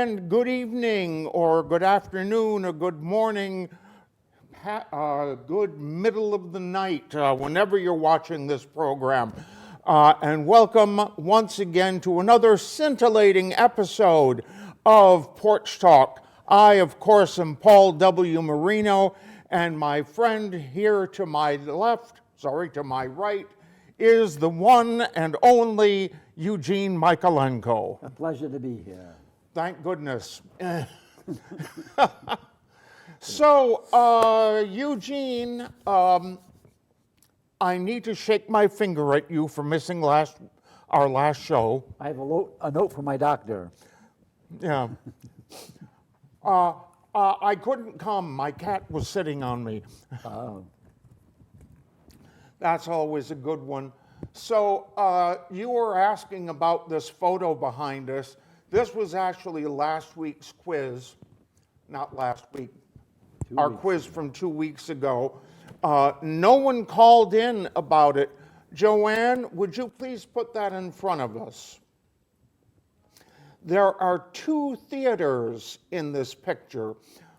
and good evening, or good afternoon, or good morning, good middle of the night, whenever you're watching this program. And welcome once again to another scintillating episode of Porch Talk. I, of course, am Paul W. Marino, and my friend here to my right, is the one and only Eugene Michaelenko. A pleasure to be here. Thank goodness. So, Eugene, I need to shake my finger at you for missing our last show. I have a note from my doctor. Yeah. I couldn't come. My cat was sitting on me. Oh. That's always a good one. So you were asking about this photo behind us. This was actually last week's quiz. Not last week. Our quiz from 2 weeks ago. No one called in about it. Joanne, would you please put that in front of us? There are two theaters in this picture.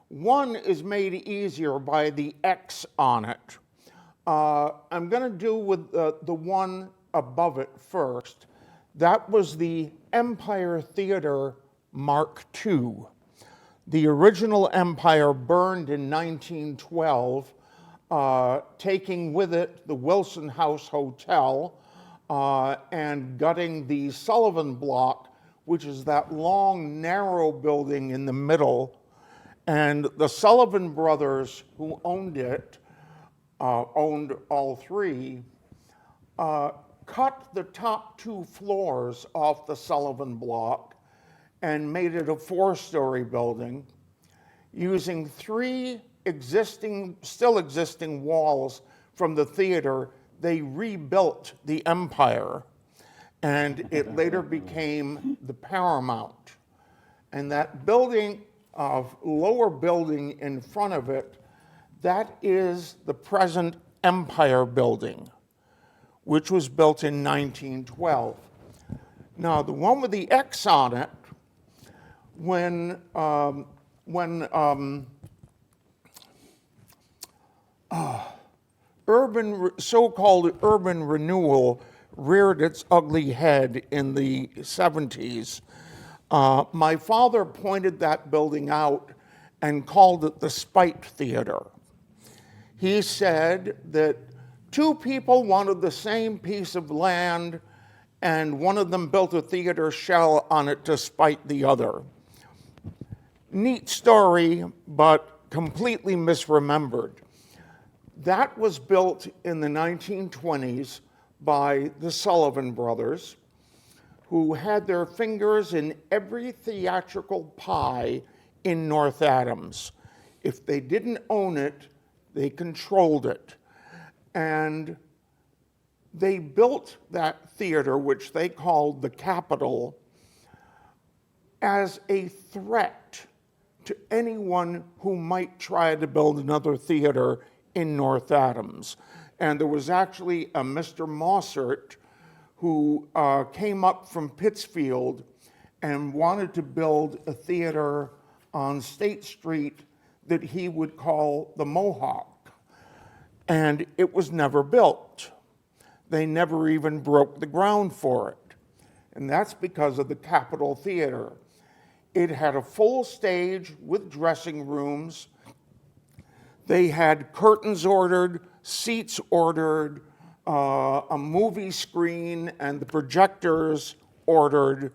One is made easier by the X on it. I'm going to do with the one above it first. That was the Empire Theater Mark II. The original Empire burned in 1912, taking with it the Wilson House Hotel and gutting the Sullivan Block, which is that long, narrow building in the middle. And the Sullivan brothers, who owned it, owned all three, cut the top two floors off the Sullivan Block and made it a four-story building. Using three still existing walls from the theater, they rebuilt the Empire, and it later became the Paramount. And that building, lower building in front of it, that is the present Empire Building, which was built in 1912. Now, the one with the X on it, when so-called urban renewal reared its ugly head in the 70s, my father pointed that building out and called it the Spite Theater. He said that two people wanted the same piece of land, and one of them built a theater shell on it to spite the other. Neat story, but completely misremembered. That was built in the 1920s by the Sullivan brothers, who had their fingers in every theatrical pie in North Adams. If they didn't own it, they controlled it. And they built that theater, which they called the Capitol, as a threat to anyone who might try to build another theater in North Adams. And there was actually a Mr. Mossert who came up from Pittsfield and wanted to build a theater on State Street that he would call the Mohawk. And it was never built. They never even broke the ground for it. And that's because of the Capitol Theater. It had a full stage with dressing rooms. They had curtains ordered, seats ordered, a movie screen, and the projectors ordered.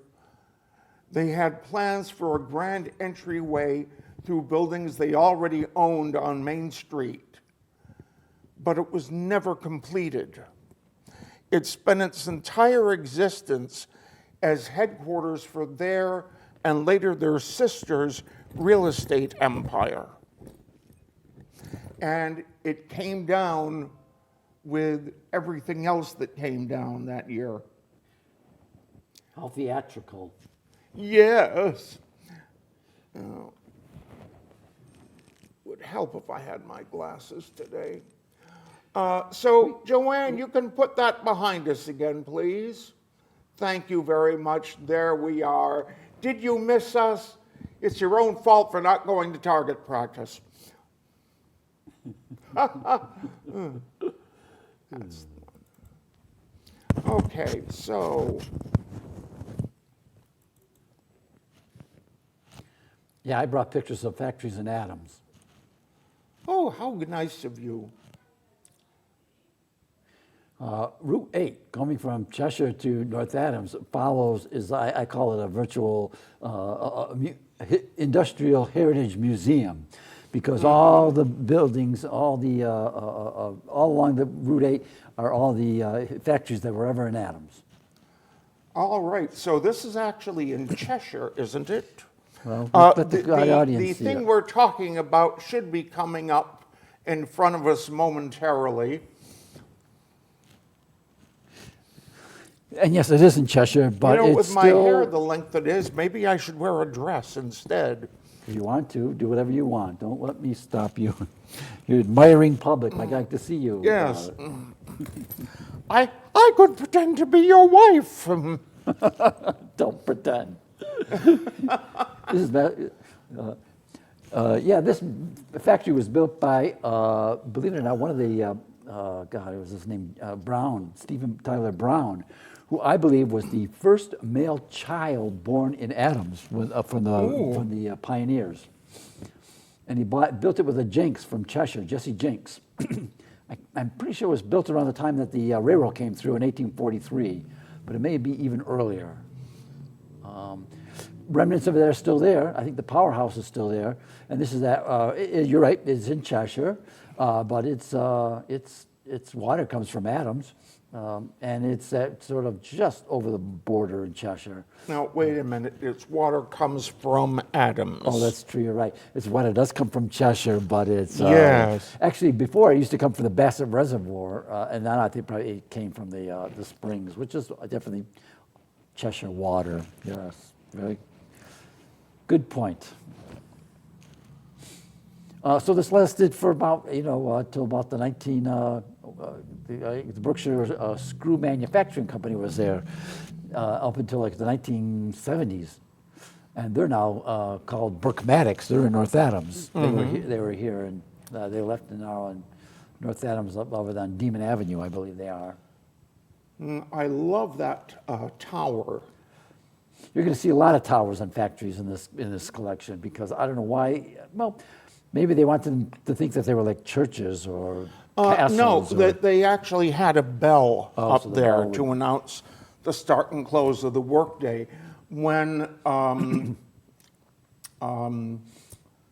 They had plans for a grand entryway through buildings they already owned on Main Street. But it was never completed. It spent its entire existence as headquarters for their, and later their sisters' real estate empire. And it came down with everything else that came down that year. How theatrical. Yes. Would help if I had my glasses today. So, Joanne, you can put that behind us again, please. Thank you very much. There we are. Did you miss us? It's your own fault for not going to target practice. Okay, so Yeah, I brought pictures of factories in Adams. oh, how nice of you. Route 8, coming from Cheshire to North Adams, follows, I call it a virtual industrial heritage museum, because all the buildings, all along the Route 8 are all the factories that were ever in Adams. All right, so this is actually in Cheshire, isn't it? Well, let The the audience see thing it. we're talking about should be coming up in front of us momentarily. And yes, it is in Cheshire, but You know, it's with my still, hair the length it is, maybe I should wear a dress instead. if you want to, do whatever you want. Don't let me stop you. You're admiring public. I'd like to see you. Yes. I could pretend to be your wife. Don't pretend. This is yeah, this factory was built by, believe it or not, one of the, God, it was his name, Brown, Stephen Tyler Brown, who I believe was the first male child born in Adams from the pioneers. And he built it with a Jenks from Cheshire, Jesse Jenks. I'm pretty sure it was built around the time that the railroad came through in 1843, but it may be even earlier. Remnants of it are still there. I think the powerhouse is still there. And this is that. You're right. It's in Cheshire, but its water comes from Adams, and it's sort of just over the border in Cheshire. Now, wait a minute. Its water comes from Adams. Oh, that's true. You're right. Its water does come from Cheshire, but it's Yes. actually before it used to come from the Bassett Reservoir, and now I think probably it came from the springs, which is definitely Cheshire water. Yes, very good point. So this lasted for about, till about the the Berkshire Screw Manufacturing Company was there up until like the 1970s. And they're now called Berkmatics. They're in North Adams. They were here, and they left now in North Adams up over on Demon Avenue, I believe they are. I love that tower. You're going to see a lot of towers and factories in this collection, because I don't know why. Well, maybe they wanted them to think that they were like churches or castles. No, they actually had a bell up so the there bell to announce the start and close of the workday. When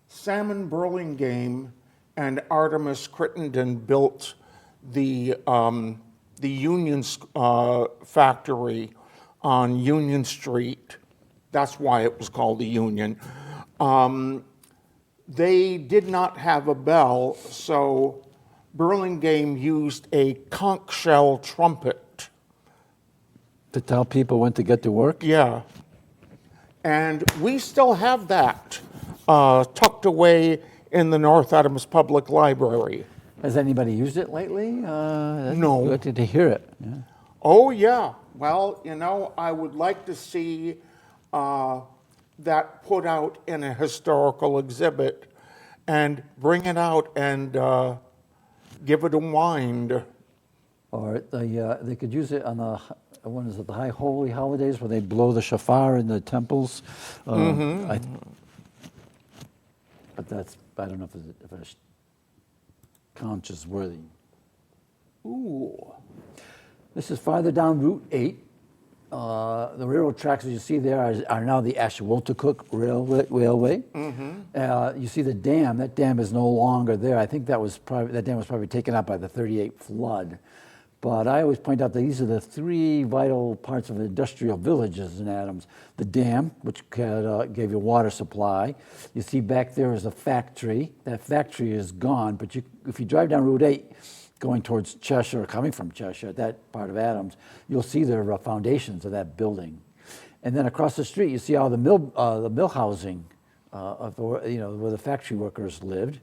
Salmon Burlingame and Artemis Crittenden built the Union factory on Union Street, that's why it was called the Union. They did not have a bell, so Burlingame used a conch shell trumpet. To tell people when to get to work? Yeah. And we still have that tucked away in the North Adams Public Library. Has anybody used it lately? No. Good to hear it. Yeah. Oh, yeah. Well, I would like to see that put out in a historical exhibit and bring it out and give it a wind. Or they could use it on the High Holy Holidays, where they blow the shofar in the temples. But I don't know if a conch is worthy. Ooh. This is farther down Route 8. The railroad tracks, as you see there, are now the Ashwautoquk Railway. You see the dam. That dam is no longer there. I think that dam was probably taken out by the 38 flood. But I always point out that these are the three vital parts of industrial villages in Adams. The dam, which gave you water supply. You see back there is a factory. That factory is gone, but if you drive down Route 8, going towards Cheshire, or coming from Cheshire, that part of Adams, you'll see the foundations of that building. And then across the street, you see all the mill housing, where the factory workers lived.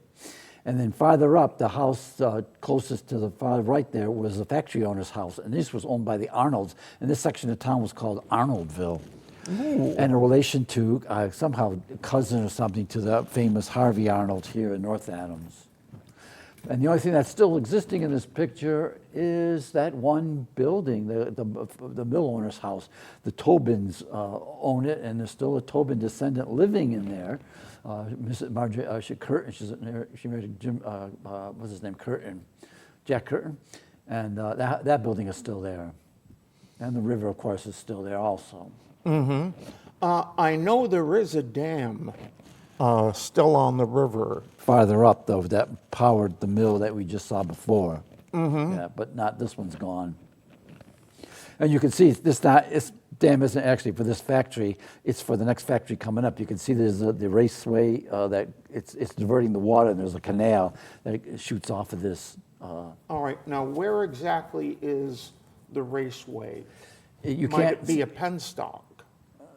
And then farther up, the house closest to the far right there was the factory owner's house. And this was owned by the Arnolds. And this section of town was called Arnoldville. and a relation to somehow cousin or something to the famous Harvey Arnold here in North Adams. And the only thing that's still existing in this picture is that one building, the mill owner's house. The Tobins own it, and there's still a Tobin descendant living in there. Mrs. Marjorie Curtin, she married Jim, what's his name, Curtin, Jack Curtin, and that building is still there. And the river, of course, is still there also. I know there is a dam still on the river. Farther up, though, that powered the mill that we just saw before. Yeah, but not this one's gone. And you can see this dam isn't actually for this factory; it's for the next factory coming up. You can see there's the raceway that it's diverting the water, and there's a canal that shoots off of this. All right, now where exactly is the raceway? You Might can't it be a penstock?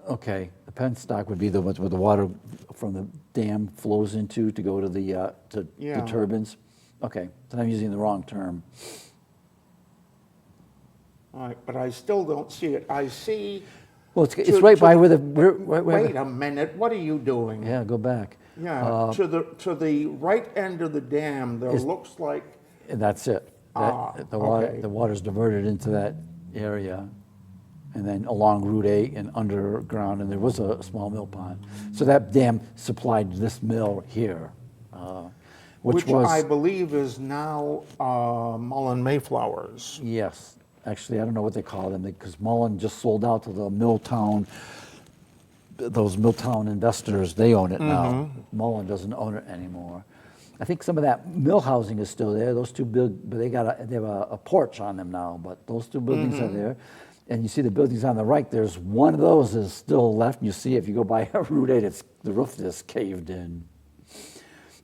Okay, the penstock would be the ones where the water from the dam flows into to go to the the turbines. Okay, then I'm using the wrong term. All right, but I still don't see it. I see. Well, it's right by where the. Wait a minute. What are you doing? Yeah, go back. Yeah, to the right end of the dam, there looks like. That's it. The water's diverted into that area, and then along Route 8 and underground, and there was a small mill pond. So that dam supplied this mill here, which was, I believe is now Mullen Mayflowers. Yes, actually, I don't know what they call them because Mullen just sold out to the Milltown. Those Milltown investors, they own it now. Mullen doesn't own it anymore. I think some of that mill housing is still there. Those two big, but they have a porch on them now. But those two buildings are there, and you see the buildings on the right. There's one of those is still left. And you see if you go by Route 8, the roof is caved in.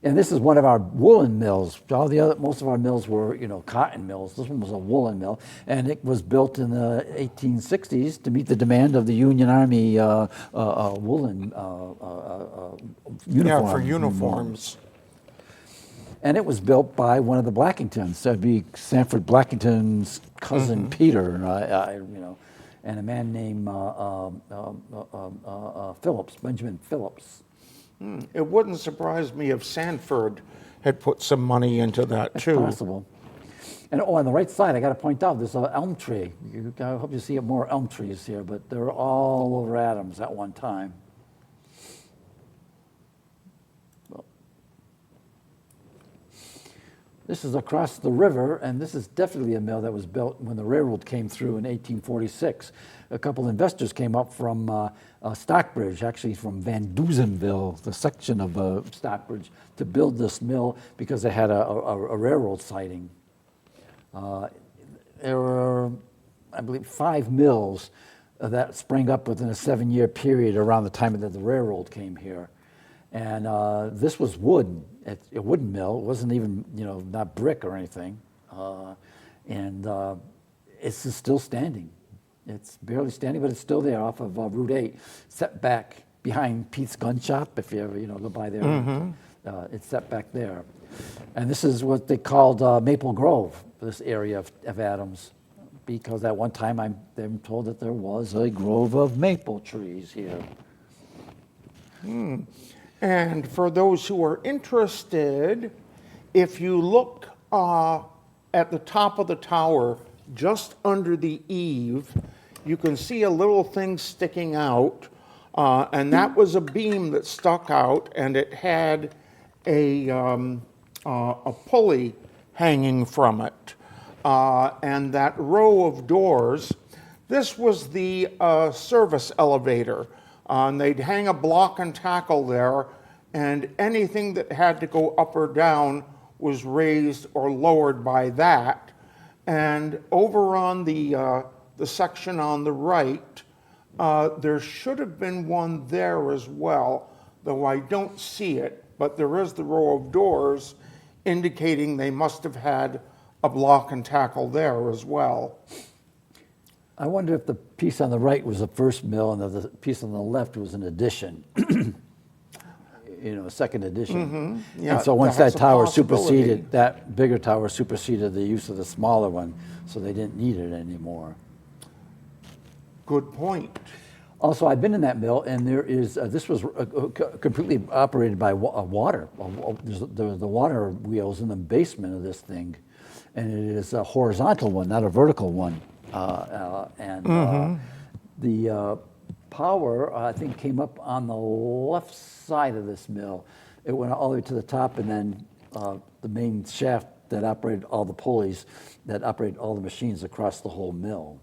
And this is one of our woolen mills. Most of our mills were, cotton mills. This one was a woolen mill, and it was built in the 1860s to meet the demand of the Union Army woolen uniform. Yeah, for uniforms. And it was built by one of the Blackingtons. So it'd be Sanford Blackington's cousin Peter, and a man named Phillips, Benjamin Phillips. It wouldn't surprise me if Sanford had put some money into that too. It's possible. And on the right side, I got to point out there's an elm tree. I hope you see more elm trees here, but they're all over Adams at one time. This is across the river, and this is definitely a mill that was built when the railroad came through in 1846. A couple investors came up from Stockbridge, actually from Van Duzenville, the section of Stockbridge, to build this mill because they had a railroad siding. There were, I believe, 5 mills that sprang up within a 7-year period around the time that the railroad came here. And this was wood, a wooden mill. It wasn't even, not brick or anything. And it's still standing. It's barely standing, but it's still there off of Route 8, set back behind Pete's Gun Shop, if you ever, go by there. It's set back there. And this is what they called Maple Grove, this area of Adams, because at one time I'm told that there was a grove of maple trees here. And for those who are interested, if you look at the top of the tower, just under the eave, you can see a little thing sticking out, and that was a beam that stuck out, and it had a pulley hanging from it. And that row of doors, this was the service elevator. And they'd hang a block and tackle there, and anything that had to go up or down was raised or lowered by that. And over on the section on the right, there should have been one there as well, though I don't see it, but there is the row of doors indicating they must have had a block and tackle there as well. I wonder if the piece on the right was the first mill and the piece on the left was an addition, a second addition. Yeah, and so once that's that a tower possibility. superseded, that bigger tower superseded the use of the smaller one, so they didn't need it anymore. Good point. Also, I've been in that mill, and there is this was completely operated by water. There's the water wheels in the basement of this thing, and it is a horizontal one, not a vertical one. The power, I think, came up on the left side of this mill. It went all the way to the top, and then the main shaft that operated all the pulleys, that operated all the machines across the whole mill.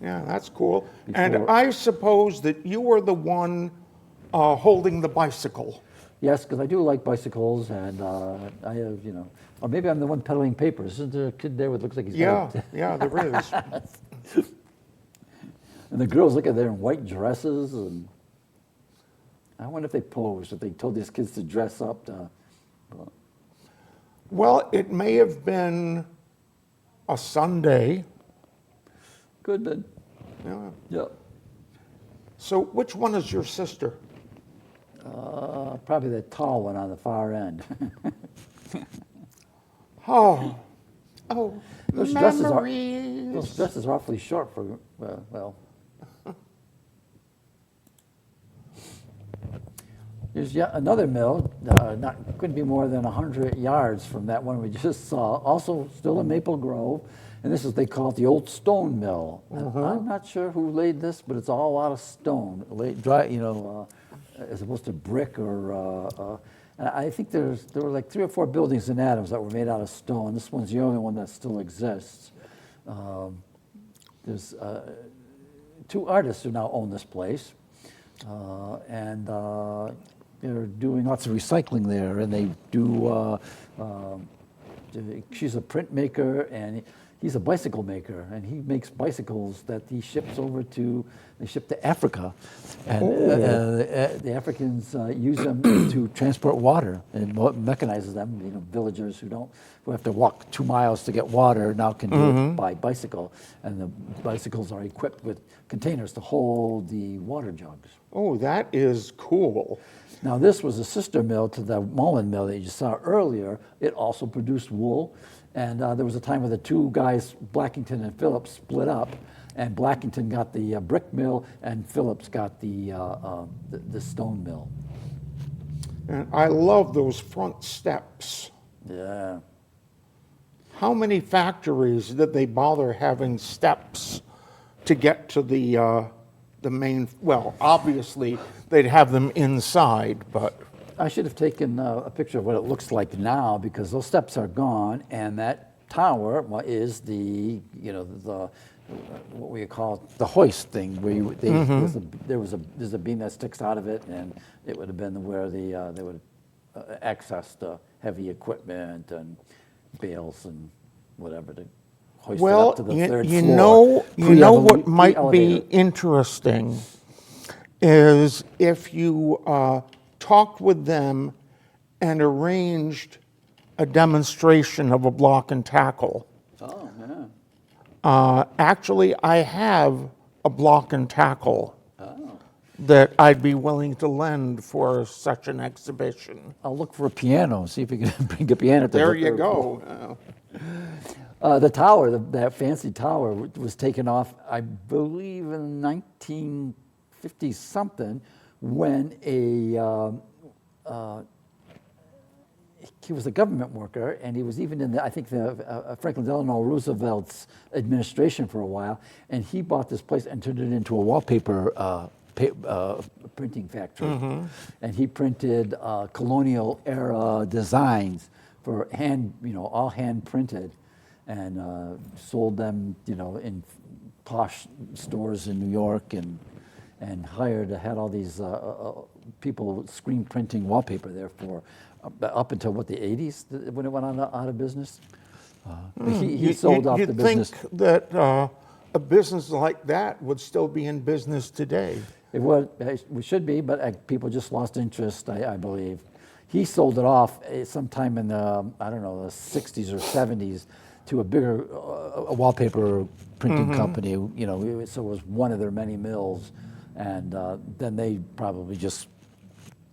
Yeah, that's cool. And I suppose that you were the one holding the bicycle. Yes, because I do like bicycles, and I have, you know, or maybe I'm the one peddling papers. Isn't there a kid there that looks like he's Yeah, got yeah, there is. And the girls look at there in white dresses, and I wonder if they posed, if they told these kids to dress up. Well, it may have been a Sunday. Good, then. Yeah. Yeah. So which one is your sister? Probably the tall one on the far end. Oh, Those memories. Those dresses are awfully short for, well. There's yet another mill, couldn't be more than 100 yards from that one we just saw, also still in Maple Grove, and this is, they call it the Old Stone Mill. I'm not sure who laid this, but it's all out of stone, dry, you know, as opposed to brick or, and I think there were like 3 or 4 buildings in Adams that were made out of stone. This one's the only one that still exists. There's 2 artists who now own this place, and they're doing lots of recycling there, and they do, she's a printmaker, and he's a bicycle maker, and he makes bicycles that he ships over to, they ship to Africa, and the Africans use them to transport water, and mechanizes them. You know, villagers who have to walk 2 miles to get water now can do it by bicycle, and the bicycles are equipped with containers to hold the water jugs. Oh, that is cool. Now, this was a sister mill to the Mullen mill that you saw earlier. It also produced wool, and there was a time where the 2 guys, Blackington and Phillips, split up, and Blackington got the brick mill, and Phillips got the stone mill. And I love those front steps. Yeah. How many factories did they bother having steps to get to the main? Well, obviously they'd have them inside, but I should have taken a picture of what it looks like now, because those steps are gone, and that tower is the, you know, the what we call the hoist thing, where there's a beam that sticks out of it, and it would have been where they would access the heavy equipment and bales and whatever to hoist it up to the third floor. You know what might be interesting is if you talked with them and arranged a demonstration of a block and tackle. Oh, yeah. Actually, I have a block and tackle that I'd be willing to lend for such an exhibition. I'll look for a piano, see if you can bring a piano to the There you third go. floor. The tower, that fancy tower, was taken off, I believe, in 1950-something, when he was a government worker, and he was even in I think Franklin Delano Roosevelt's administration for a while, and he bought this place and turned it into a wallpaper printing factory. And he printed colonial era designs for all hand printed, and sold them, in posh stores in New York, and had all these people screen printing wallpaper there for up until the 80s, when it went out of business. He sold off the business. You'd think that a business like that would still be in business today. It would, we should be, but people just lost interest, I believe. He sold it off sometime in the, the 60s or 70s to a bigger wallpaper printing company. So it was one of their many mills, and then they probably just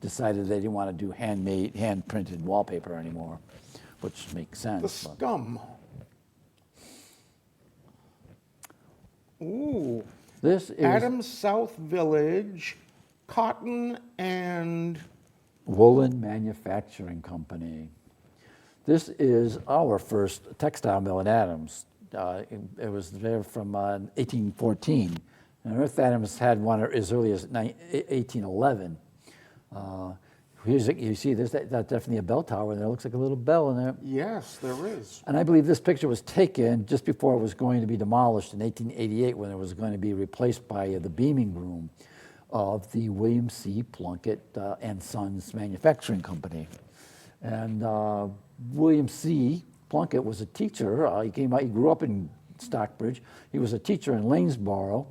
decided they didn't want to do hand-printed wallpaper anymore, which makes sense. The scum. Ooh, This is Adams South Village, cotton and, Woolen Manufacturing Company. This is our first textile mill in Adams. It was there from 1814. And Earth Adams had one as early as 1811. You see, there's that's definitely a bell tower there. It looks like a little bell in there. yes, there is. And I believe this picture was taken just before it was going to be demolished in 1888 when it was going to be replaced by the beaming room of the William C. Plunkett and Sons Manufacturing Company. And William C. Plunkett was a teacher. He grew up in Stockbridge. He was a teacher in Lanesboro.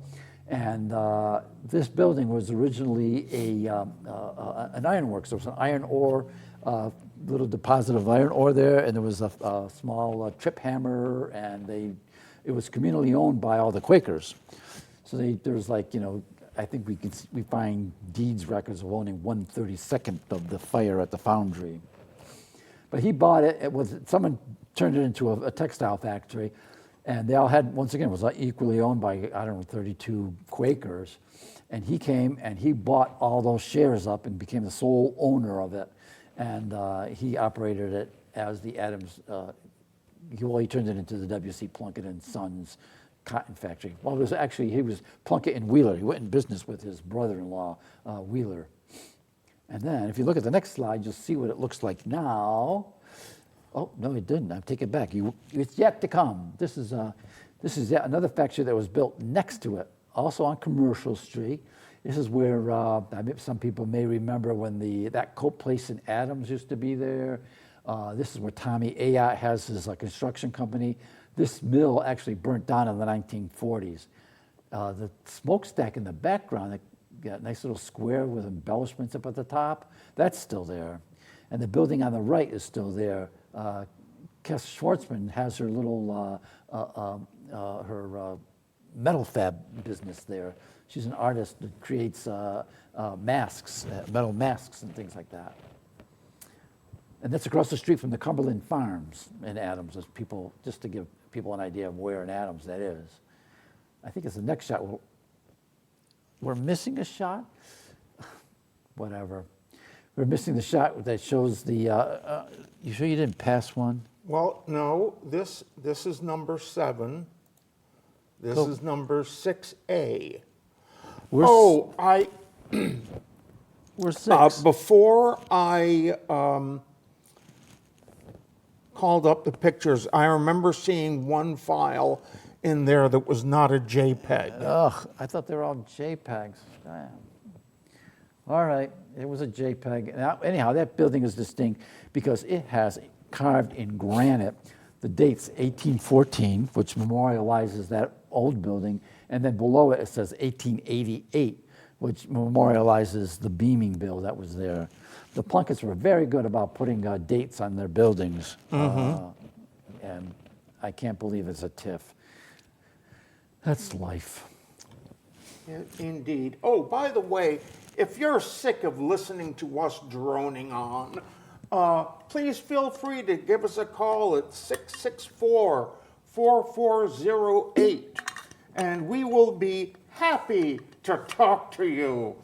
And this building was originally an ironworks. There was an iron ore, little deposit of iron ore there, and there was a small trip hammer, and it was communally owned by all the Quakers. So there was I think we find deeds records of owning 1/32 of the fire at the foundry. But he bought it. Someone turned it into a textile factory. And they all had, once again, it was equally owned by, 32 Quakers. And he came and he bought all those shares up and became the sole owner of it. And he operated it as the Adams, he turned it into the W.C. Plunkett and Sons cotton factory. Well, he was Plunkett and Wheeler. He went in business with his brother-in-law, Wheeler. And then if you look at the next slide, you'll see what it looks like now. Oh, no, it didn't. I take it back. It's yet to come. This is yet another factory that was built next to it, also on Commercial Street. This is where some people may remember when that coat place in Adams used to be there. This is where Tommy Ayotte has his construction company. This mill actually burnt down in the 1940s. The smokestack in the background, that nice little square with embellishments up at the top, that's still there. And the building on the right is still there. Kess Schwartzman has her little metal fab business there. She's an artist that creates masks, metal masks and things like that. And that's across the street from the Cumberland Farms in Adams. Just to give people an idea of where in Adams that is. I think it's the next shot. We're missing a shot? Whatever. We're missing the shot that shows the, you sure you didn't pass one? Well, no, this is number 7. This is number 6A. We're 6. Before I called up the pictures, I remember seeing one file in there that was not a JPEG. Ugh, I thought they were all JPEGs. Damn. All right, it was a JPEG. Now, anyhow, that building is distinct because it has carved in granite the dates 1814, which memorializes that old building, and then below it says 1888, which memorializes the beaming bill that was there. The Plunketts were very good about putting dates on their buildings, and I can't believe it's a TIF. That's life. Indeed. Oh, by the way, if you're sick of listening to us droning on, please feel free to give us a call at 664-4408, and we will be happy to talk to you.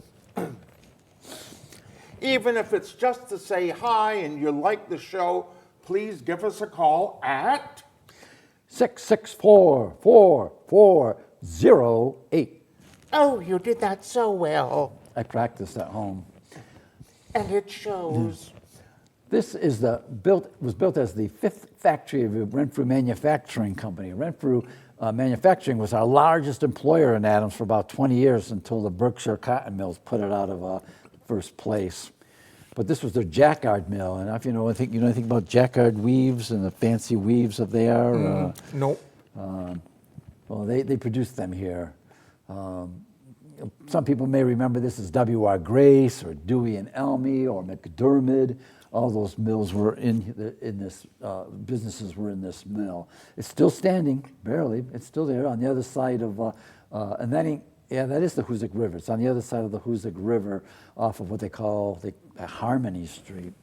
Even if it's just to say hi and you like the show, please give us a call at 664-4408. Oh, you did that so well. I practiced at home. And it shows. This is was built as the 5th factory of the Renfrew Manufacturing Company. Renfrew Manufacturing was our largest employer in Adams for about 20 years until the Berkshire Cotton Mills put it out of first place. But this was their jacquard mill, and if you know anything about jacquard weaves and the fancy weaves of there. Nope. Well, they produced them here. Some people may remember this as W.R. Grace or Dewey and Elmy or McDermott. All those mills were in this, businesses were in this mill. It's still standing, barely. It's still there on the other side of, and that is the Hoosick River. It's on the other side of the Hoosick River off of what they call Harmony Street.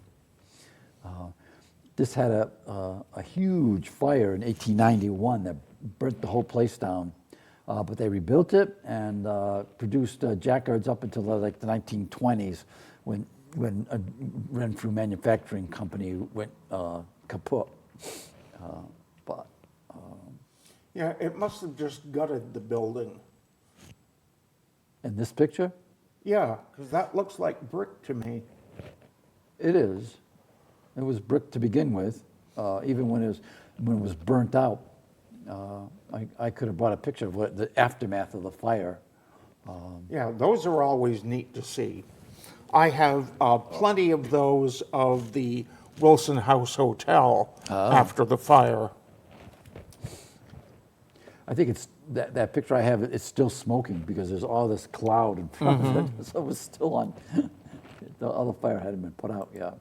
This had a huge fire in 1891 that burnt the whole place down. but they rebuilt it and produced jacquards up until like the 1920s when Renfrew Manufacturing Company went kaput. But Yeah, it must have just gutted the building. in this picture, Yeah, because that looks like brick to me. it is. It was brick to begin with, even when it was burnt out. I could have brought a picture of what the aftermath of the fire. Yeah, those are always neat to see. I have plenty of those of the Wilson House Hotel after the fire. I think it's that picture I have. It's still smoking because there's all this cloud in front of it, so it's still on. The other fire hadn't been put out yet.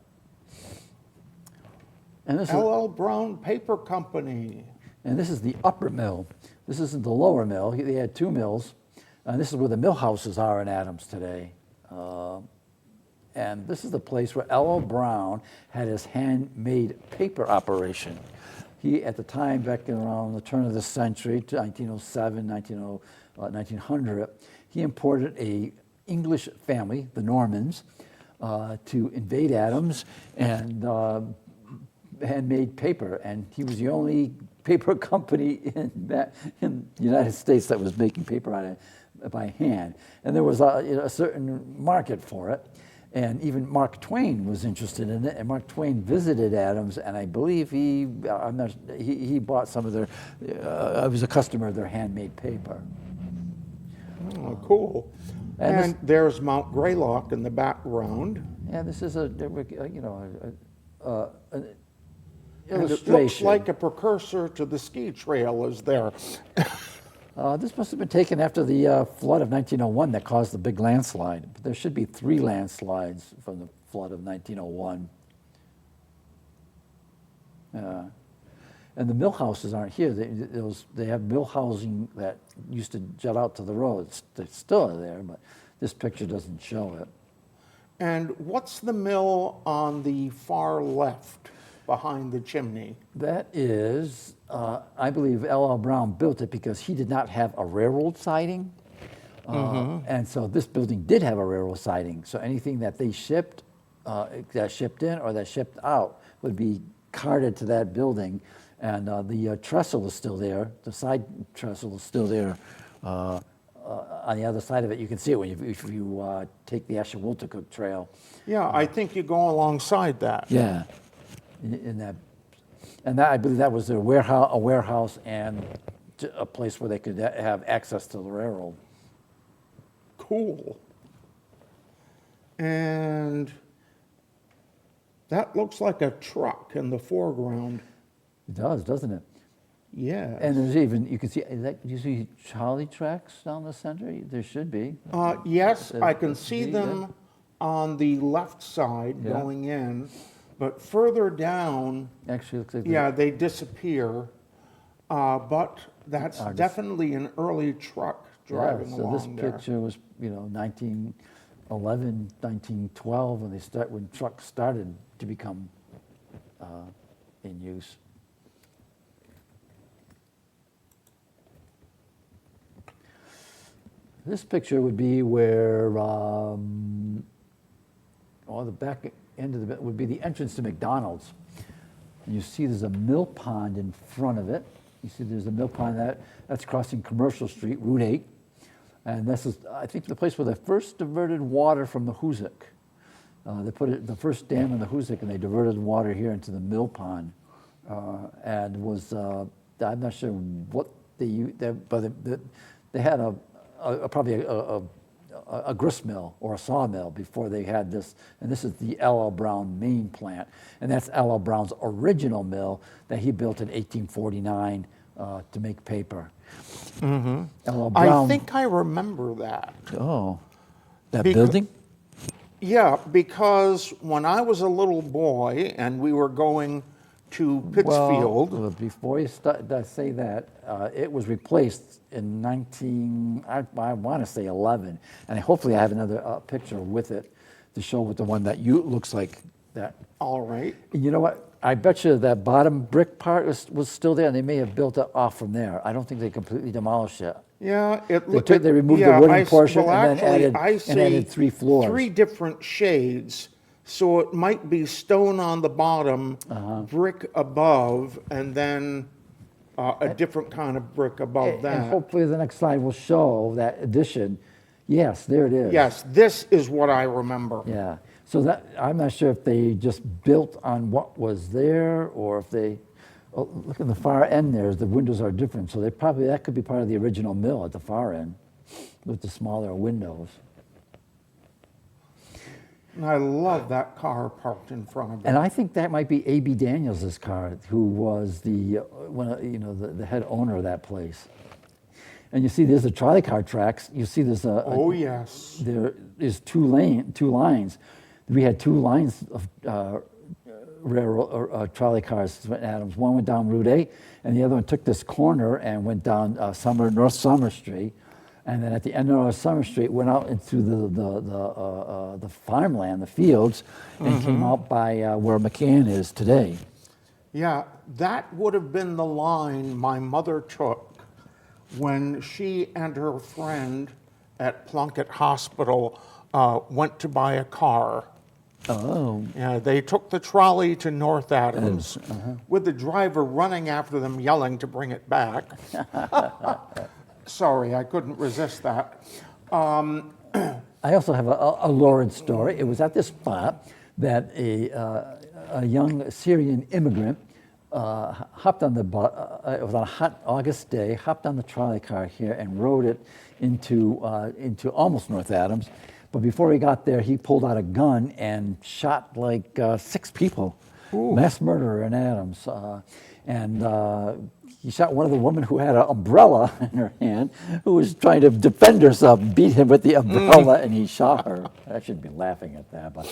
And this is L.L. Brown Paper Company. the upper mill. This isn't the lower mill. They had two mills, and this is where the mill houses are in Adams today. And this is the place where L.L. Brown had his handmade paper operation. He, at the time, back around the turn of the century, to 1907, 1900, he imported a English family, the Normans, to invade Adams and handmade paper. And he was the only paper company in the United States that was making paper out of, by hand. And there was a certain market for it. And even Mark Twain was interested in it, and Mark Twain visited Adams, and I believe he bought some of their, I was a customer of their handmade paper. Oh, cool. And there's Mount Greylock in the background. Yeah, this is an And it looks illustration. like a precursor to the ski trail is there. This must have been taken after the flood of 1901 that caused the big landslide. But there should be 3 landslides from the flood of 1901. And the mill houses aren't here. They have mill housing that used to jut out to the road. It's still there, but this picture doesn't show it. And what's the mill on the far left behind the chimney? That is, I believe L.L. Brown built it because he did not have a railroad siding. And so this building did have a railroad siding. So anything that they shipped, that shipped in or that shipped out would be carted to that building. And the trestle is still there. The side trestle is still there. On the other side of it, you can see it if you take the Ashawiltacook Trail. Yeah, I think you go alongside that. Yeah, in that, and that I believe that was a warehouse and a place where they could have access to the railroad. Cool. And that looks like a truck in the foreground. It does, doesn't it? Yeah. And there's even, you can see, do you see trolley tracks down the center? There should be. Yes, I can See see that? them on the left side Yeah. going in, but further down, Actually, it looks like yeah, they disappear. But that's Just- definitely an early truck driving so along this there. picture was, 1911, 1912 when trucks started to become in use. This picture would be where, the back end of would be the entrance to McDonald's. And you see there's a mill pond in front of it. You see there's a mill pond that's crossing Commercial Street, Route 8. And this is, I think, the place where they first diverted water from the Hoosick. They put the first dam in the Hoosick, and they diverted water here into the mill pond. And was, I'm not sure what they used, but they had probably a grist mill or a sawmill before they had this, and this is the L.L. Brown main plant, and that's L.L. Brown's original mill that he built in 1849 to make paper. L.L. Brown. I think I remember that. Oh, that Becau- building? Yeah, because when I was a little boy and we were going to Pittsfield, Well, before you say that, it was replaced in I want to say 11, and hopefully I have another picture with it to show what the one that looks like that. all right. You know what? I bet you that bottom brick part was still there, and they may have built it off from there. I don't think they completely demolished it. Yeah, They removed the yeah, wooden portion well, and then actually, added 3 floors. 3 different shades. So it might be stone on the bottom, brick above, and then a different kind of brick above And that. hopefully the next slide will show that addition. Yes, there it is. Yes, this is what I remember. Yeah. So that, I'm not sure if they just built on what was there or if they, oh, look at the far end there, the windows are different. So that could be part of the original mill at the far end with the smaller windows. And I love that car parked in front of it. And I think that might be A.B. Daniels' car, who was the head owner of that place. And you see there's the trolley car tracks. You see there's Oh, yes. there is two lines. We had 2 lines of railroad or trolley cars at Adams. One went down Route 8, and the other one took this corner and went down North Summer Street. And then at the end of North Summer Street, went out into the farmland, the fields, and came out by where McCann is today. Yeah, that would have been the line my mother took when she and her friend at Plunkett Hospital went to buy a car. Oh. Yeah, they took the trolley to North Adams with the driver running after them, yelling to bring it back. Sorry, I couldn't resist that. I also have a lurid story. It was at this spot that a young Syrian immigrant hopped on it was on a hot August day, hopped on the trolley car here and rode it into almost North Adams. But before he got there, he pulled out a gun and shot like 6 people. Ooh. Mass murderer in Adams. He shot one of the women who had an umbrella in her hand, who was trying to defend herself, beat him with the umbrella, and he shot her. I should be laughing at that, but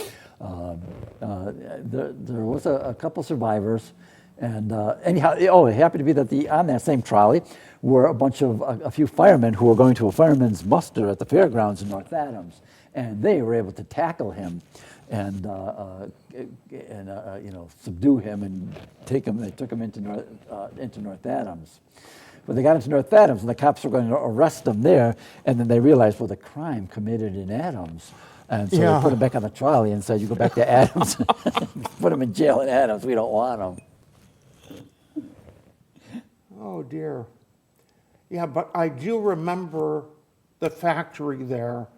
there was a couple survivors. And anyhow, it happened to be that on that same trolley were a few firemen who were going to a fireman's muster at the fairgrounds in North Adams, and they were able to tackle him and subdue him and take him. They took him into North Adams. But they got into North Adams, and the cops were going to arrest him there, and then they realized, well, the crime committed in Adams. And so they put him back on the trolley and said, you go back to Adams. Put him in jail in Adams. We don't want him. Oh, dear. Yeah, but I do remember the factory there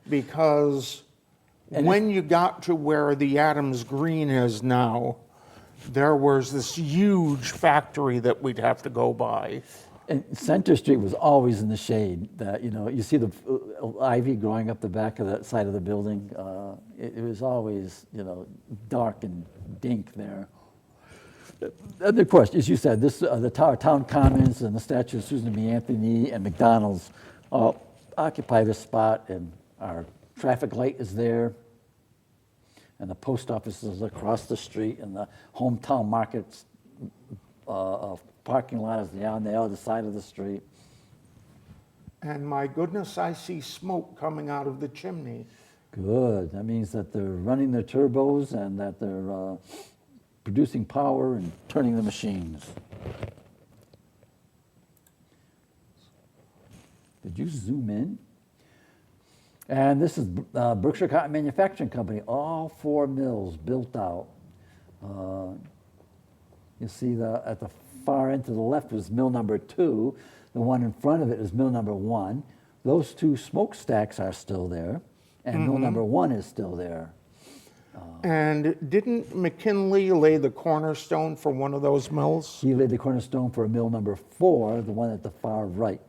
because when you got to where the Adams Green is now, there was this huge factory that we'd have to go by. And Center Street was always in the shade. That you see the ivy growing up the back of the side of the building. It was always dark and dink there. And of course, as you said, the Town Commons and the statue of Susan B. Anthony and McDonald's all occupy this spot, and our traffic light is there, and the post office is across the street, and the hometown market's parking lot is down the other side of the street. And my goodness, I see smoke coming out of the chimney. Good. That means that they're running their turbos and that they're producing power and turning the machines. Did you zoom in? And this is Berkshire Cotton Manufacturing Company, all 4 mills built out. You see at the far end to the left was mill number 2. The one in front of it is mill number 1. Those 2 smokestacks are still there, and mill number 1 is still there. And didn't McKinley lay the cornerstone for one of those mills? He laid the cornerstone for mill number 4, the one at the far right,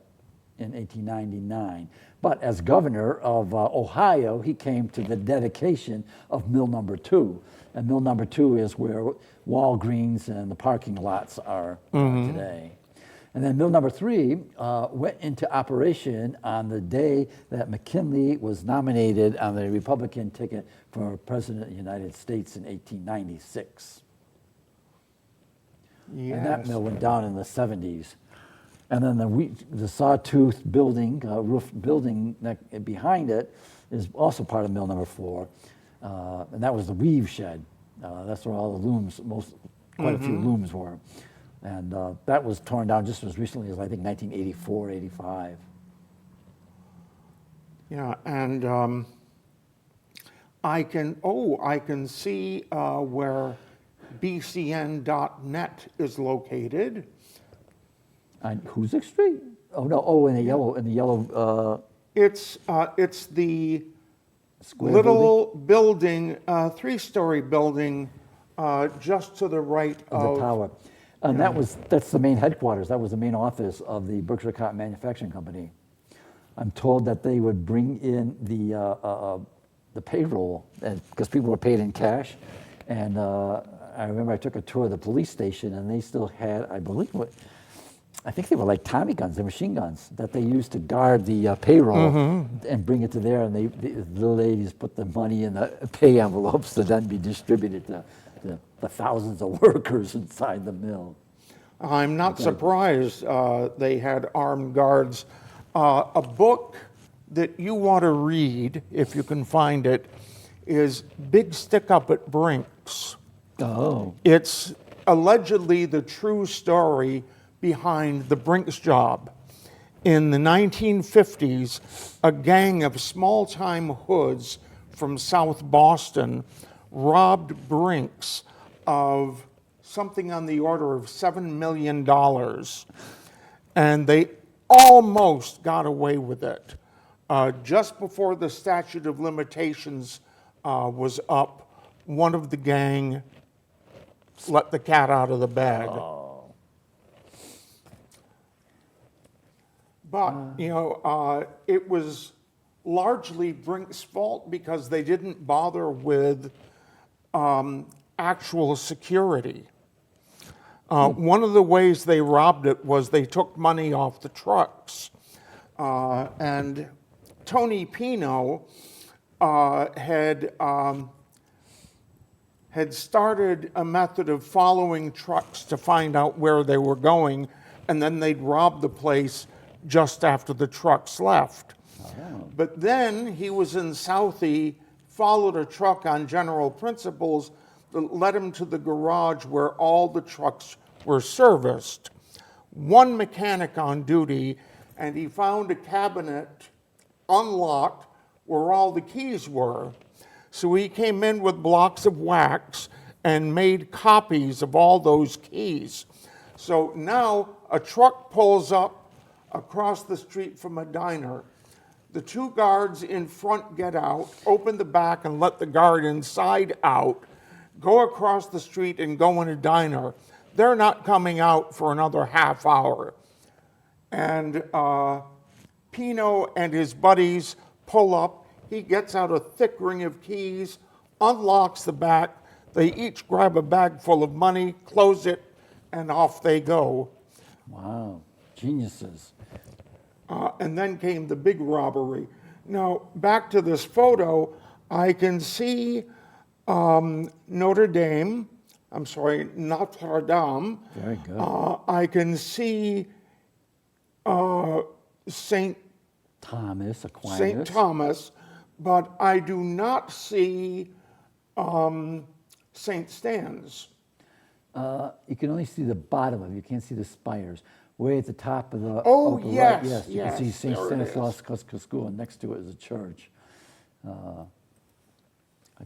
in 1899. But as governor of Ohio, he came to the dedication of mill number 2. And mill number 2 is where Walgreens and the parking lots are today. And then mill number 3 went into operation on the day that McKinley was nominated on the Republican ticket for President of the United States in 1896. Yes. And that mill went down in the 70s. And then the sawtooth building, roof building behind it is also part of mill number 4. And that was the weave shed. That's where all the looms, quite a few looms were. And that was torn down just as recently as, I think, 1984, 85. Yeah, and I can see where bcn.net is located. On Hoosick Street? Oh, no, oh, in the yellow It's the square building? little building, three-story building, just to the right Of the of. tower. And that's the main headquarters, that was the main office of the Berkshire Cotton Manufacturing Company. I'm told that they would bring in the payroll, because people were paid in cash. And I remember I took a tour of the police station, and they still had, I think they were like Tommy guns, they're machine guns, that they used to guard the payroll and bring it to there, and the ladies put the money in the pay envelopes to then be distributed to the thousands of workers inside the mill. I'm not surprised they had armed guards. A book that you want to read, if you can find it, is Big Stick Up at Brinks. Oh. It's allegedly the true story behind the Brinks job. In the 1950s, a gang of small-time hoods from South Boston robbed Brinks of something on the order of $7 million. And they almost got away with it. Just before the statute of limitations was up, one of the gang let the cat out of the bag. But, it was largely Brink's fault because they didn't bother with actual security. One of the ways they robbed it was they took money off the trucks. And Tony Pino had started a method of following trucks to find out where they were going, and then they'd rob the place just after the trucks left. But then he was in Southie, followed a truck on general principles that led him to the garage where all the trucks were serviced. One mechanic on duty, and he found a cabinet unlocked where all the keys were. So he came in with blocks of wax and made copies of all those keys. So now a truck pulls up across the street from a diner. The two guards in front get out, open the back and let the guard inside out, go across the street and go in a diner. They're not coming out for another half hour. And Pino and his buddies pull up. He gets out a thick ring of keys, unlocks the back. They each grab a bag full of money, close it, and off they go. Wow, geniuses. And then came the big robbery. Now, back to this photo, I can see Notre Dame. Very good. I can see St. Thomas Aquinas. St. Thomas, but I do not see St. Stan's. You can only see the bottom of it. You can't see the spires. Way at the top of the Oh, upper yes, right, yes, you yes, can see St. there it is. Stanislaus School, and next to it is a church. I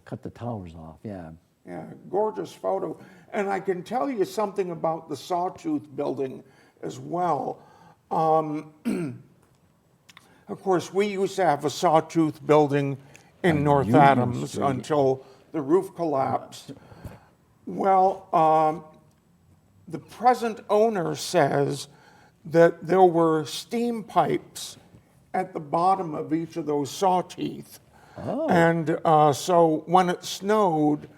cut the towers off, yeah. Yeah, gorgeous photo. And I can tell you something about the Sawtooth building as well. Of course, we used to have a Sawtooth building in North Union Adams Street. until the roof collapsed. Well, the present owner says that there were steam pipes at the bottom of each of those saw teeth. Oh. And so when it snowed,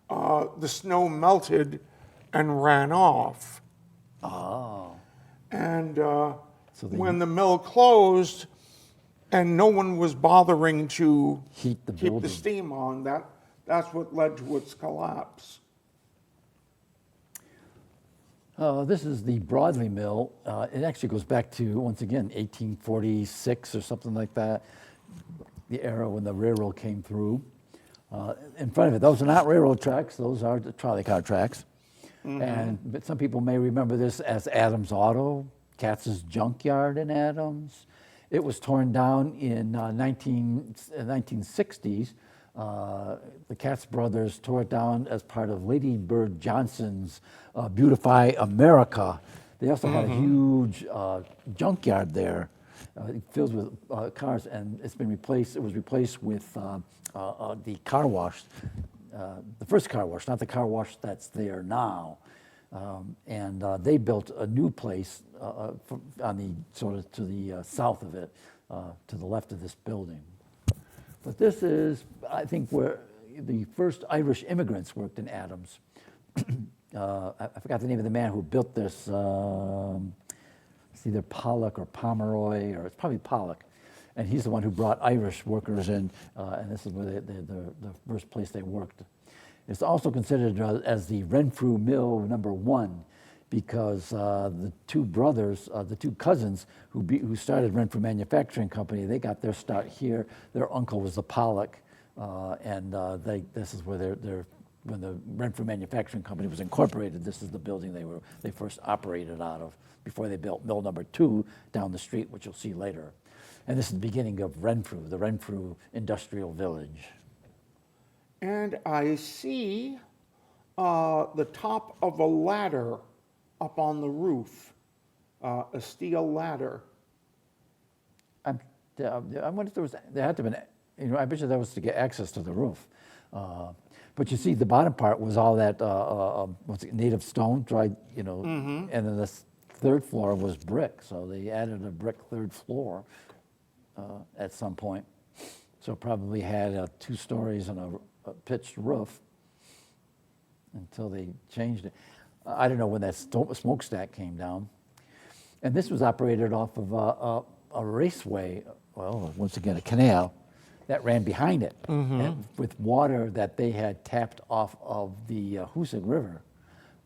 the snow melted and ran off. Oh. And So they- when the mill closed and no one was bothering to Heat the keep the building. steam on, that's what led to its collapse. This is the Broadway Mill. It actually goes back to, once again, 1846 or something like that, the era when the railroad came through. In front of it, those are not railroad tracks, those are the trolley car tracks. But some people may remember this as Adams Auto, Katz's Junkyard in Adams. It was torn down in 1960s. The Katz brothers tore it down as part of Lady Bird Johnson's Beautify America. They also had a huge junkyard there, filled with cars, and it's been replaced. It was replaced with the car wash, the first car wash, not the car wash that's there now. And they built a new place on the sort of to the south of it, to the left of this building. But this is, I think, where the first Irish immigrants worked in Adams. I forgot the name of the man who built this. It's either Pollock or Pomeroy, or it's probably Pollock. And he's the one who brought Irish workers in, and this is where the first place they worked. It's also considered as the Renfrew Mill #1 because the two brothers, the two cousins who started Renfrew Manufacturing Company, they got their start here. Their uncle was the Pollock, and this is where when the Renfrew Manufacturing Company was incorporated, this is the building they first operated out of before they built Mill #2 down the street, which you'll see later. And this is the beginning of Renfrew, the Renfrew Industrial Village. And I see the top of a ladder up on the roof, a steel ladder. I wonder if there had to have been, I bet you that was to get access to the roof. But you see, the bottom part was all that native stone, dried, and then the third floor was brick. So they added a brick third floor at some point. So it probably had 2 stories and a pitched roof until they changed it. I don't know when that smokestack came down. And this was operated off of a raceway, well, once again, a canal that ran behind it with water that they had tapped off of the Hoosick River.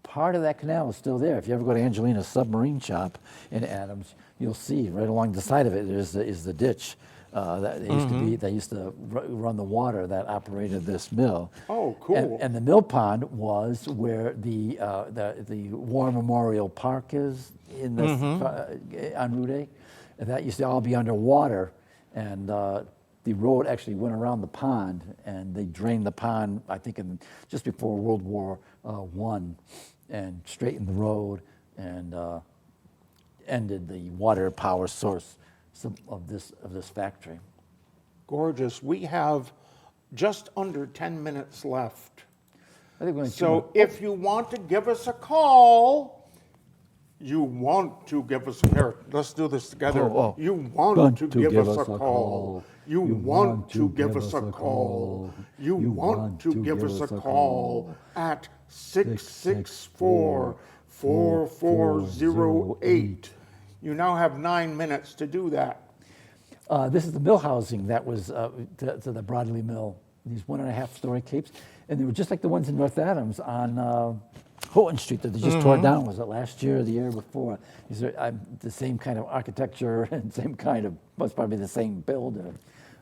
Part of that canal is still there. If you ever go to Angelina's submarine shop in Adams, you'll see right along the side of it is the ditch. They used to run the water that operated this mill. Oh, cool. And the mill pond was where the War Memorial Park is in this, on Route 8. And that used to all be underwater. And the road actually went around the pond, and they drained the pond, I think, just before World War I, and straightened the road and ended the water power source of this factory. Gorgeous. We have just under 10 minutes left. I think we're So if you want to give us a call, here, let's do this together. You want to give us a call. You want to give us a call. You want to give us a call at 664-4408. You now have 9 minutes to do that. This is the mill housing that was to the Broadley Mill, these 1.5-story capes. And they were just like the ones in North Adams on Houghton Street that they just tore down. Was it last year or the year before? These are the same kind of architecture and same kind of, must probably the same builder.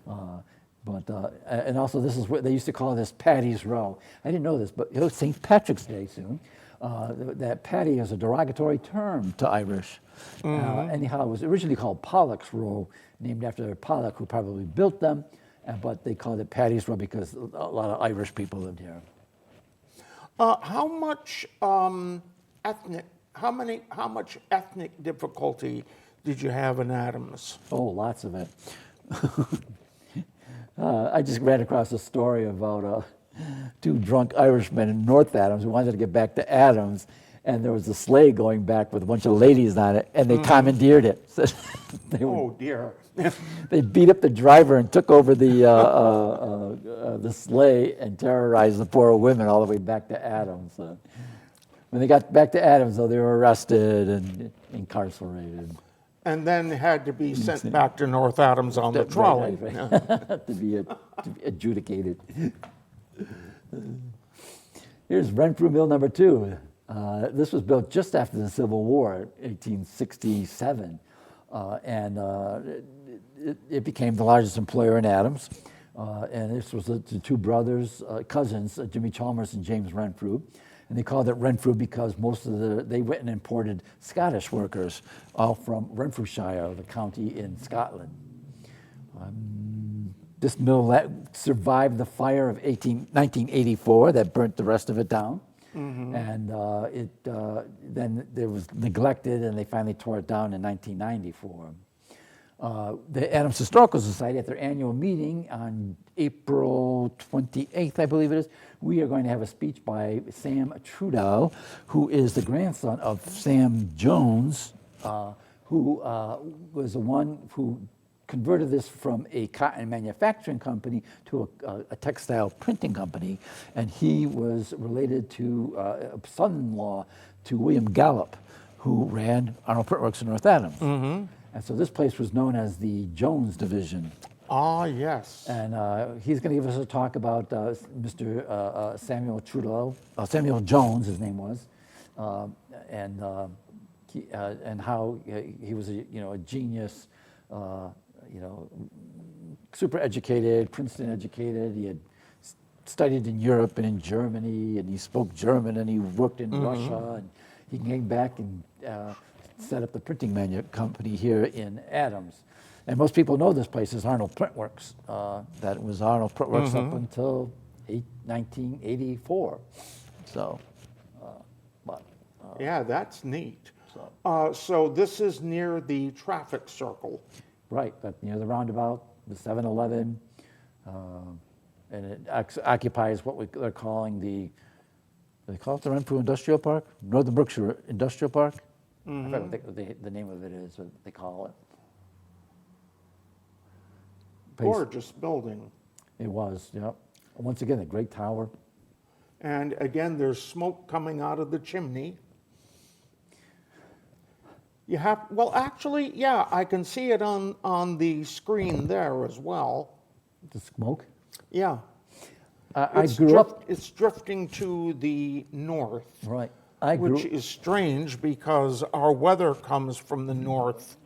And also this is what they used to call this Patty's Row. I didn't know this, but it's St. Patrick's Day soon. That patty is a derogatory term to Irish. Anyhow, it was originally called Pollock's Row, named after Pollock, who probably built them, but they called it Patty's Row because a lot of Irish people lived here. How much ethnic difficulty did you have in Adams? Oh, lots of it. I just ran across a story about 2 drunk Irishmen in North Adams who wanted to get back to Adams, and there was a sleigh going back with a bunch of ladies on it, and they commandeered it. So Oh dear. they beat up the driver and took over the sleigh and terrorized the poor women all the way back to Adams. When they got back to Adams, though, they were arrested and incarcerated. And then had to be sent back to North Adams on the trolley. Right. to be adjudicated. Here's Renfrew Mill #2. This was built just after the Civil War, 1867, and it became the largest employer in Adams. And this was the 2 brothers, cousins, Jimmy Chalmers and James Renfrew. And they called it Renfrew because they went and imported Scottish workers, all from Renfrewshire, the county in Scotland. This mill survived the fire of 1984 that burnt the rest of it down. And then it was neglected, and they finally tore it down in 1994. The Adams Historical Society, at their annual meeting on April 28th, I believe it is, we are going to have a speech by Sam Trudeau, who is the grandson of Sam Jones, who was the one who converted this from a cotton manufacturing company to a textile printing company, and he was related to a son-in-law to William Gallup, who ran Arnold Printworks in North Adams. And so this place was known as the Jones Division. Ah, yes. And he's going to give us a talk about Mr. Samuel Trudeau, Samuel Jones, his name was, and how he was a genius, super educated, Princeton educated. He had studied in Europe and in Germany, and he spoke German, and he worked in Russia, and he came back and set up the printing company here in Adams. And most people know this place as Arnold Printworks. That was Arnold Printworks up until 1984. So, yeah, that's neat. So this is near the traffic circle. Right, but near the roundabout, the 7-Eleven, and it occupies what they're calling do they call it the Renfrew Industrial Park? Northern Berkshire Industrial Park? I forget what the name of it is, what they call it. Gorgeous building. It was, yeah. Once again, a great tower. And again, there's smoke coming out of the chimney. Well, actually, yeah, I can see it on the screen there as well. The smoke? Yeah. I grew up. It's drifting to the north. Right. Which is strange because our weather comes from the north.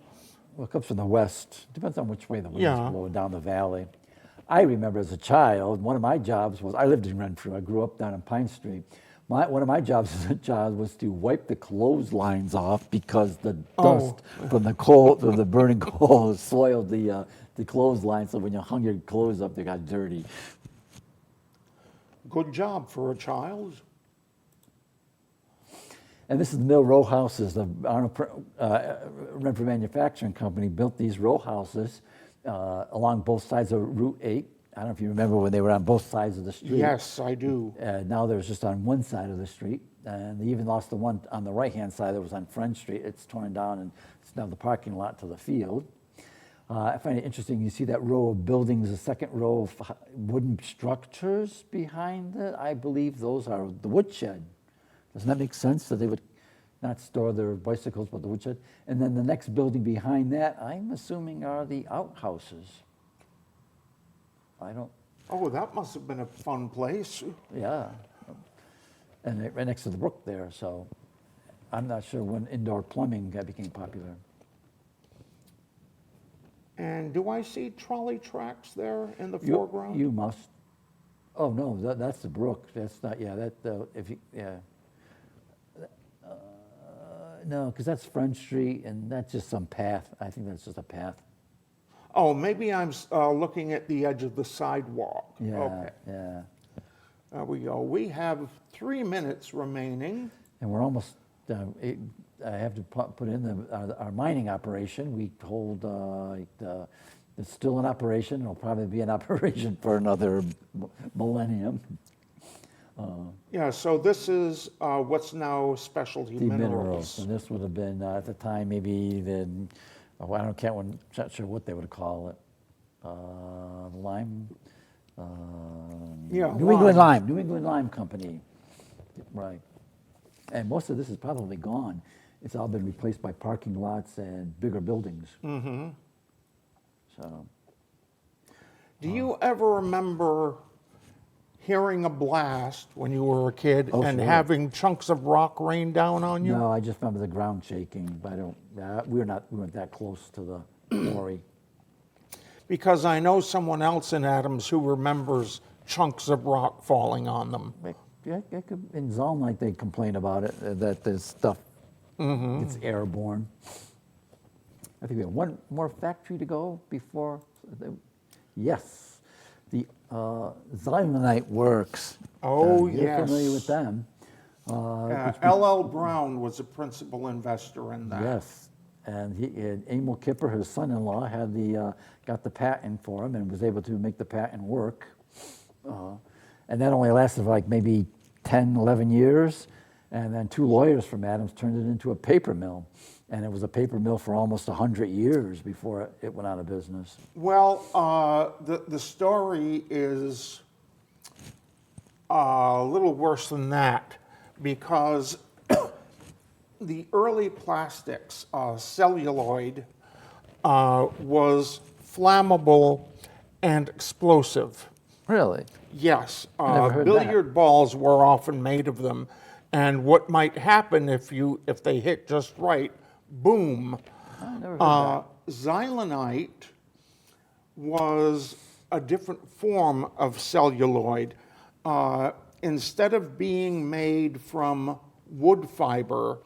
Well, it comes from the west. Depends on which way the wind is blowing down the valley. I remember as a child, one of my jobs was, I lived in Renfrew. I grew up down on Pine Street. One of my jobs as a child was to wipe the clotheslines off because the dust from the burning coal soiled the clothesline. So when you hung your clothes up, they got dirty. Good job for a child. And this is the mill row houses. The Arnold Renfrew Manufacturing Company built these row houses along both sides of Route 8. I don't know if you remember when they were on both sides of the street. Yes, I do. Now there's just on one side of the street. And they even lost the one on the right-hand side that was on Friend Street. It's torn down, and it's now the parking lot to the field. I find it interesting. You see that row of buildings, the second row of wooden structures behind it. I believe those are the woodshed. Doesn't that make sense that they would not store their bicycles, but the woodshed? And then the next building behind that, I'm assuming, are the outhouses. I don't. Oh, that must have been a fun place. Yeah, and right next to the brook there. So, I'm not sure when indoor plumbing became popular. And do I see trolley tracks there in the foreground? You must. Oh no, that's the brook. That's not. Yeah, that if you yeah. No, because that's Front Street, and that's just some path. I think that's just a path. Oh, maybe I'm looking at the edge of the sidewalk. Yeah, okay. yeah. There we go. We have 3 minutes remaining. And we're almost, I have to put in our mining operation. We hold, it's still in operation. It'll probably be in operation for another millennium. Yeah, so this is what's now specialty minerals. And this would have been, at the time, maybe not sure what they would call it. Lime? Yeah, New England Lime Company. Right. And most of this is probably gone. It's all been replaced by parking lots and bigger buildings. Mm-hmm. So. Do you ever remember hearing a blast when you were a kid and sure. having chunks of rock rain down on you? No, I just remember the ground shaking, but I don't. We weren't that close to the quarry. Because I know someone else in Adams who remembers chunks of rock falling on them. in Zalnite they complain about it, that this stuff gets airborne. I think we have one more factory to go before. Yes, the Xylanite Works. Oh, You're yes. familiar with them. L.L. Brown was a principal investor in that. Yes, and Emil Kipper, his son-in-law, got the patent for him and was able to make the patent work. And that only lasted like maybe 10, 11 years. And then 2 lawyers from Adams turned it into a paper mill. And it was a paper mill for almost 100 years before it went out of business. Well, the story is a little worse than that, because the early plastics, celluloid, was flammable and explosive. Really? Yes, never heard billiard balls were often made of them, and what might happen if they hit just right, boom. I never heard that. Xylanite was a different form of celluloid. Instead of being made from wood fiber,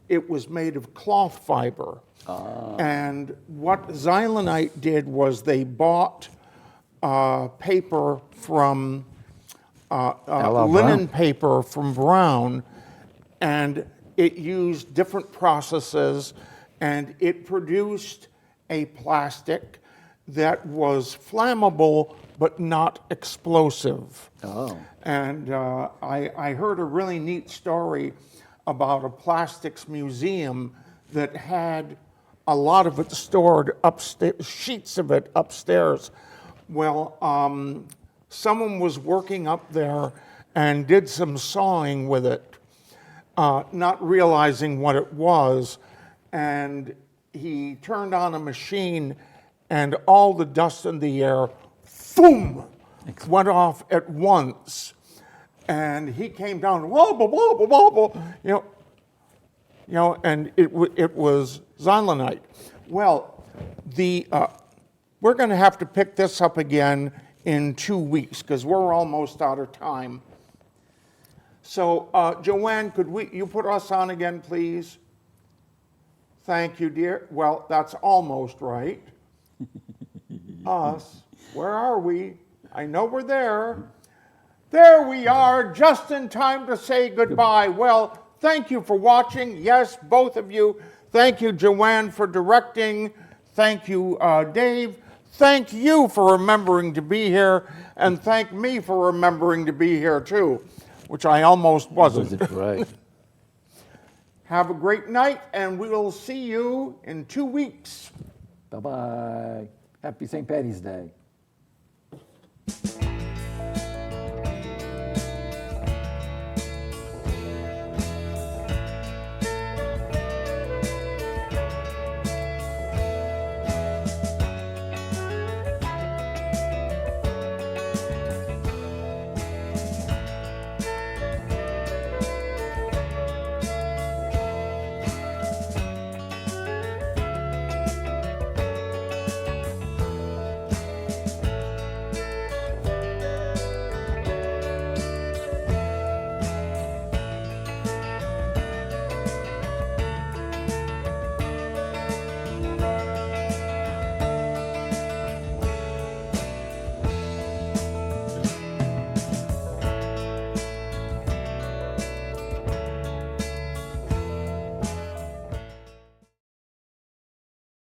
it was made of cloth fiber. And what Xylanite did was they bought paper from linen paper from Brown, and it used different processes, and it produced a plastic that was flammable but not explosive. Oh. And I heard a really neat story about a plastics museum that had a lot of it stored upstairs, sheets of it upstairs. Well, someone was working up there and did some sawing with it, not realizing what it was, and he turned on a machine, and all the dust in the air, boom, went off at once. And he came down, wobble, wobble, wobble, and it was Xylanite. Well, we're going to have to pick this up again in 2 weeks because we're almost out of time. So, Joanne, could you put us on again, please? Thank you, dear. Well, that's almost right. Us. Where are we? I know we're there. There we are, just in time to say goodbye. Well, thank you for watching. Yes, both of you. Thank you, Joanne, for directing. Thank you, Dave. Thank you for remembering to be here. And thank me for remembering to be here, too, which I almost wasn't. Right. Have a great night, and we will see you in 2 weeks. Bye-bye. Happy St. Patty's Day.